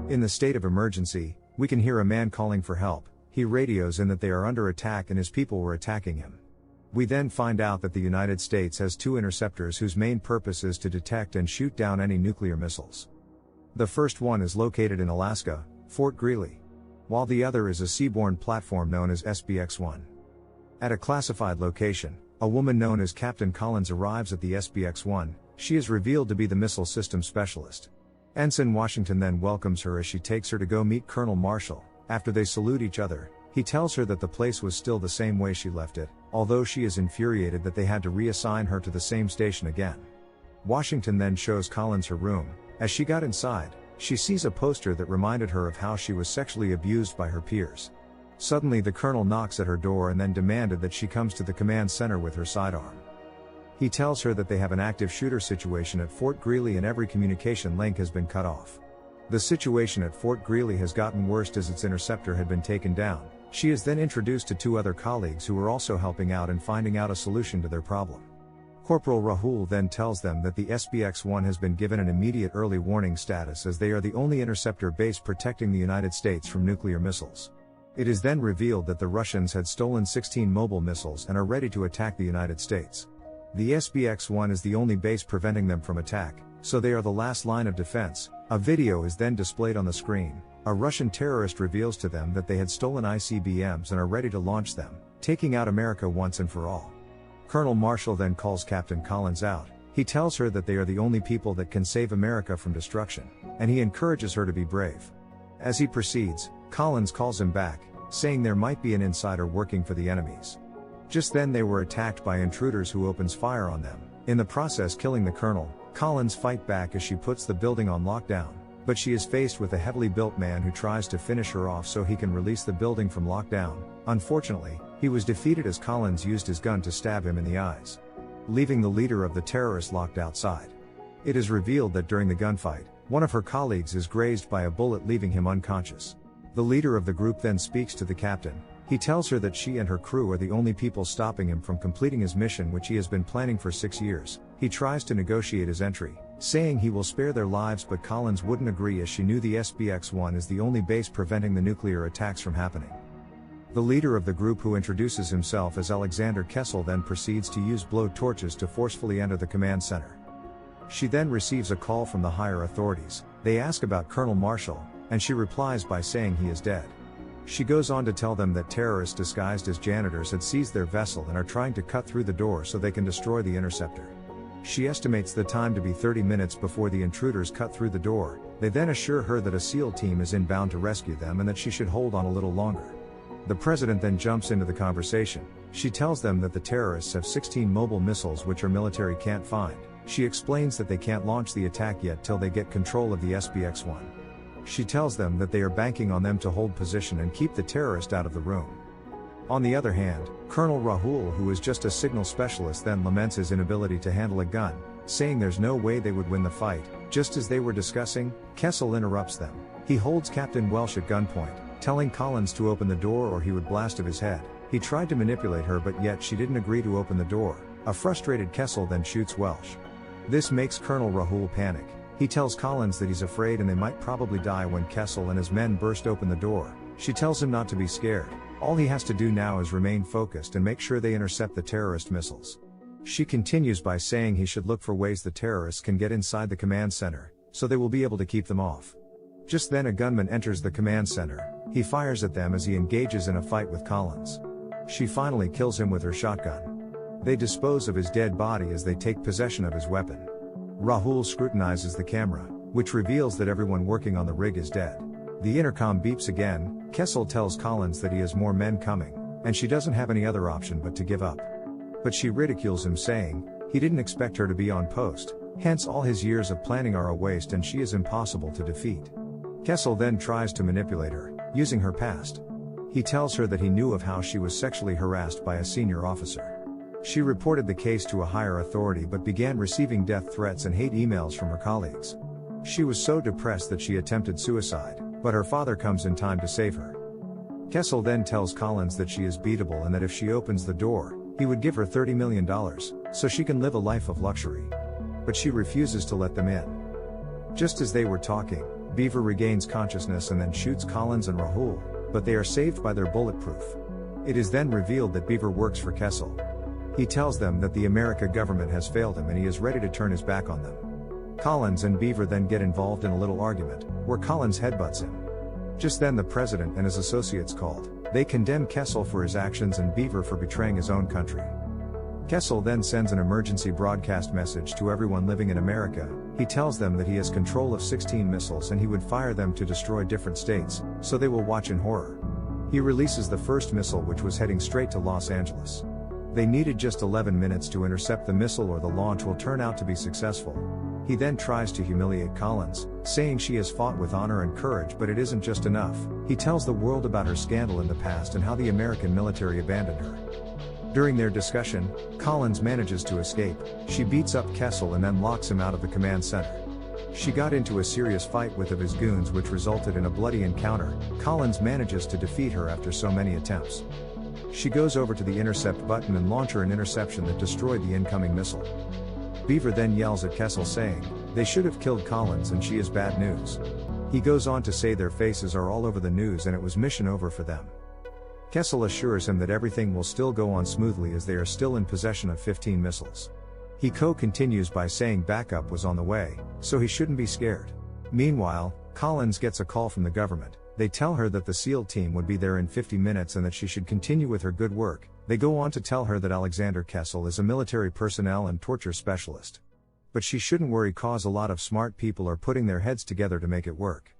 In the state of emergency, we can hear a man calling for help. He radios in that they are under attack and his people were attacking him. We then find out that the United States has 2 interceptors whose main purpose is to detect and shoot down any nuclear missiles. The first one is located in Alaska, Fort Greely, while the other is a seaborne platform known as SBX-1. At a classified location, a woman known as Captain Collins arrives at the SBX-1. She is revealed to be the missile system specialist. Ensign Washington then welcomes her as she takes her to go meet Colonel Marshall. After they salute each other, he tells her that the place was still the same way she left it, although she is infuriated that they had to reassign her to the same station again. Washington then shows Collins her room. As she got inside, she sees a poster that reminded her of how she was sexually abused by her peers. Suddenly the colonel knocks at her door and then demanded that she comes to the command center with her sidearm. He tells her that they have an active shooter situation at Fort Greely and every communication link has been cut off. The situation at Fort Greely has gotten worse as its interceptor had been taken down. She is then introduced to 2 other colleagues who are also helping out and finding out a solution to their problem. Corporal Rahul then tells them that the SBX-1 has been given an immediate early warning status as they are the only interceptor base protecting the United States from nuclear missiles. It is then revealed that the Russians had stolen 16 mobile missiles and are ready to attack the United States. The SBX-1 is the only base preventing them from attack, so they are the last line of defense. A video is then displayed on the screen. A Russian terrorist reveals to them that they had stolen ICBMs and are ready to launch them, taking out America once and for all. Colonel Marshall then calls Captain Collins out. He tells her that they are the only people that can save America from destruction, and he encourages her to be brave. As he proceeds, Collins calls him back, saying there might be an insider working for the enemies. Just then they were attacked by intruders who opens fire on them, in the process killing the colonel. Collins fight back as she puts the building on lockdown, but she is faced with a heavily built man who tries to finish her off so he can release the building from lockdown. Unfortunately, he was defeated as Collins used his gun to stab him in the eyes, leaving the leader of the terrorists locked outside. It is revealed that during the gunfight, one of her colleagues is grazed by a bullet, leaving him unconscious. The leader of the group then speaks to the captain. He tells her that she and her crew are the only people stopping him from completing his mission, which he has been planning for 6 years. He tries to negotiate his entry, saying he will spare their lives, but Collins wouldn't agree as she knew the SBX-1 is the only base preventing the nuclear attacks from happening. The leader of the group, who introduces himself as Alexander Kessel, then proceeds to use blow torches to forcefully enter the command center. She then receives a call from the higher authorities. They ask about Colonel Marshall, and she replies by saying he is dead. She goes on to tell them that terrorists disguised as janitors had seized their vessel and are trying to cut through the door so they can destroy the interceptor. She estimates the time to be 30 minutes before the intruders cut through the door. They then assure her that a SEAL team is inbound to rescue them and that she should hold on a little longer. The president then jumps into the conversation. She tells them that the terrorists have 16 mobile missiles which our military can't find. She explains that they can't launch the attack yet till they get control of the SBX-1. She tells them that they are banking on them to hold position and keep the terrorist out of the room. On the other hand, Colonel Rahul, who is just a signal specialist, then laments his inability to handle a gun, saying there's no way they would win the fight. Just as they were discussing, Kessel interrupts them. He holds Captain Welsh at gunpoint, telling Collins to open the door or he would blast of his head. He tried to manipulate her, but yet she didn't agree to open the door. A frustrated Kessel then shoots Welsh. This makes Colonel Rahul panic. He tells Collins that he's afraid and they might probably die when Kessel and his men burst open the door. She tells him not to be scared. All he has to do now is remain focused and make sure they intercept the terrorist missiles. She continues by saying he should look for ways the terrorists can get inside the command center, so they will be able to keep them off. Just then a gunman enters the command center. He fires at them as he engages in a fight with Collins. She finally kills him with her shotgun. They dispose of his dead body as they take possession of his weapon. Rahul scrutinizes the camera, which reveals that everyone working on the rig is dead. The intercom beeps again. Kessel tells Collins that he has more men coming, and she doesn't have any other option but to give up. But she ridicules him, saying he didn't expect her to be on post, hence all his years of planning are a waste and she is impossible to defeat. Kessel then tries to manipulate her, using her past. He tells her that he knew of how she was sexually harassed by a senior officer. She reported the case to a higher authority but began receiving death threats and hate emails from her colleagues. She was so depressed that she attempted suicide, but her father comes in time to save her. Kessel then tells Collins that she is beatable and that if she opens the door, he would give her $30 million, so she can live a life of luxury. But she refuses to let them in. Just as they were talking, Beaver regains consciousness and then shoots Collins and Rahul, but they are saved by their bulletproof. It is then revealed that Beaver works for Kessel. He tells them that the American government has failed him and he is ready to turn his back on them. Collins and Beaver then get involved in a little argument, where Collins headbutts him. Just then the president and his associates called. They condemn Kessel for his actions and Beaver for betraying his own country. Kessel then sends an emergency broadcast message to everyone living in America. He tells them that he has control of 16 missiles and he would fire them to destroy different states, so they will watch in horror. He releases the first missile, which was heading straight to Los Angeles. They needed just 11 minutes to intercept the missile or the launch will turn out to be successful. He then tries to humiliate Collins, saying she has fought with honor and courage, but it isn't just enough. He tells the world about her scandal in the past and how the American military abandoned her. During their discussion, Collins manages to escape. She beats up Kessel and then locks him out of the command center. She got into a serious fight with his goons, which resulted in a bloody encounter. Collins manages to defeat her after so many attempts. She goes over to the intercept button and launches an interception that destroyed the incoming missile. Beaver then yells at Kessel saying, "They should have killed Collins and she is bad news." He goes on to say their faces are all over the news and it was mission over for them. Kessel assures him that everything will still go on smoothly as they are still in possession of 15 missiles. He continues by saying backup was on the way, so he shouldn't be scared. Meanwhile, Collins gets a call from the government. They tell her that the SEAL team would be there in 50 minutes and that she should continue with her good work. They go on to tell her that Alexander Kessel is a military personnel and torture specialist. But she shouldn't worry cause a lot of smart people are putting their heads together to make it work.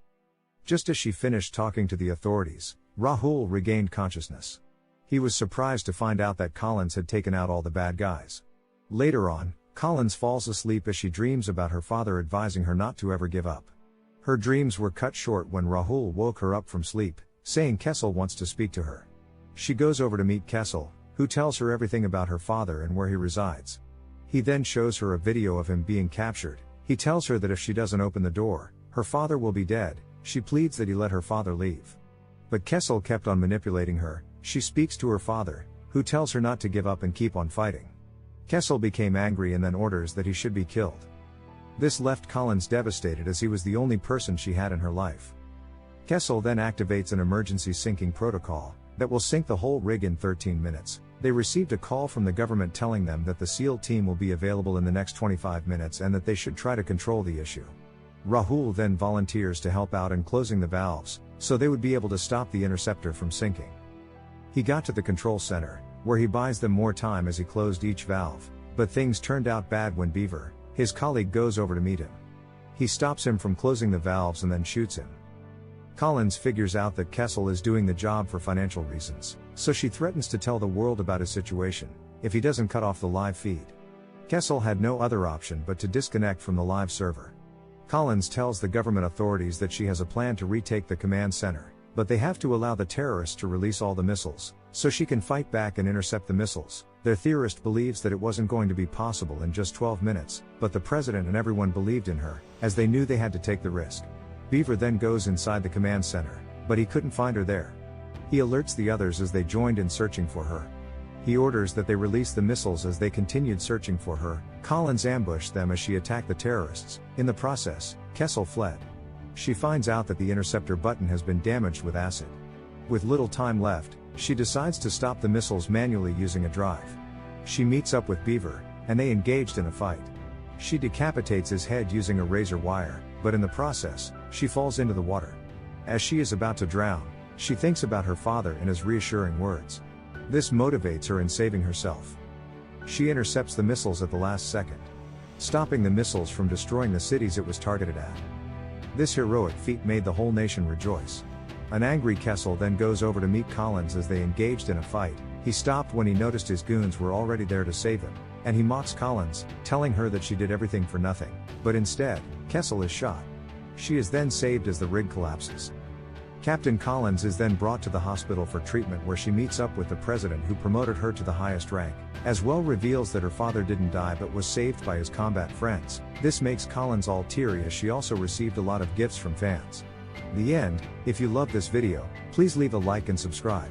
Just as she finished talking to the authorities, Rahul regained consciousness. He was surprised to find out that Collins had taken out all the bad guys. Later on, Collins falls asleep as she dreams about her father advising her not to ever give up. Her dreams were cut short when Rahul woke her up from sleep, saying Kessel wants to speak to her. She goes over to meet Kessel, who tells her everything about her father and where he resides. He then shows her a video of him being captured. He tells her that if she doesn't open the door, her father will be dead. She pleads that he let her father leave. But Kessel kept on manipulating her. She speaks to her father, who tells her not to give up and keep on fighting. Kessel became angry and then orders that he should be killed. This left Collins devastated as he was the only person she had in her life. Kessel then activates an emergency sinking protocol that will sink the whole rig in 13 minutes. They received a call from the government telling them that the SEAL team will be available in the next 25 minutes and that they should try to control the issue. Rahul then volunteers to help out in closing the valves, so they would be able to stop the interceptor from sinking. He got to the control center, where he buys them more time as he closed each valve, but things turned out bad when Beaver, his colleague, goes over to meet him. He stops him from closing the valves and then shoots him. Collins figures out that Kessel is doing the job for financial reasons, so she threatens to tell the world about his situation, if he doesn't cut off the live feed. Kessel had no other option but to disconnect from the live server. Collins tells the government authorities that she has a plan to retake the command center, but they have to allow the terrorists to release all the missiles, so she can fight back and intercept the missiles. Their theorist believes that it wasn't going to be possible in just 12 minutes, but the president and everyone believed in her, as they knew they had to take the risk. Beaver then goes inside the command center, but he couldn't find her there. He alerts the others as they joined in searching for her. He orders that they release the missiles as they continued searching for her. Collins ambushed them as she attacked the terrorists. In the process, Kessel fled. She finds out that the interceptor button has been damaged with acid. With little time left, she decides to stop the missiles manually using a drive. She meets up with Beaver, and they engaged in a fight. She decapitates his head using a razor wire, but in the process, she falls into the water. As she is about to drown, she thinks about her father and his reassuring words. This motivates her in saving herself. She intercepts the missiles at the last second, stopping the missiles from destroying the cities it was targeted at. This heroic feat made the whole nation rejoice. An angry Kessel then goes over to meet Collins as they engaged in a fight. He stopped when he noticed his goons were already there to save him, and he mocks Collins, telling her that she did everything for nothing. But instead, Kessel is shot. She is then saved as the rig collapses. Captain Collins is then brought to the hospital for treatment where she meets up with the president who promoted her to the highest rank, as well reveals that her father didn't die but was saved by his combat friends. This makes Collins all teary as she also received a lot of gifts from fans. The end. If you love this video, please leave a like and subscribe.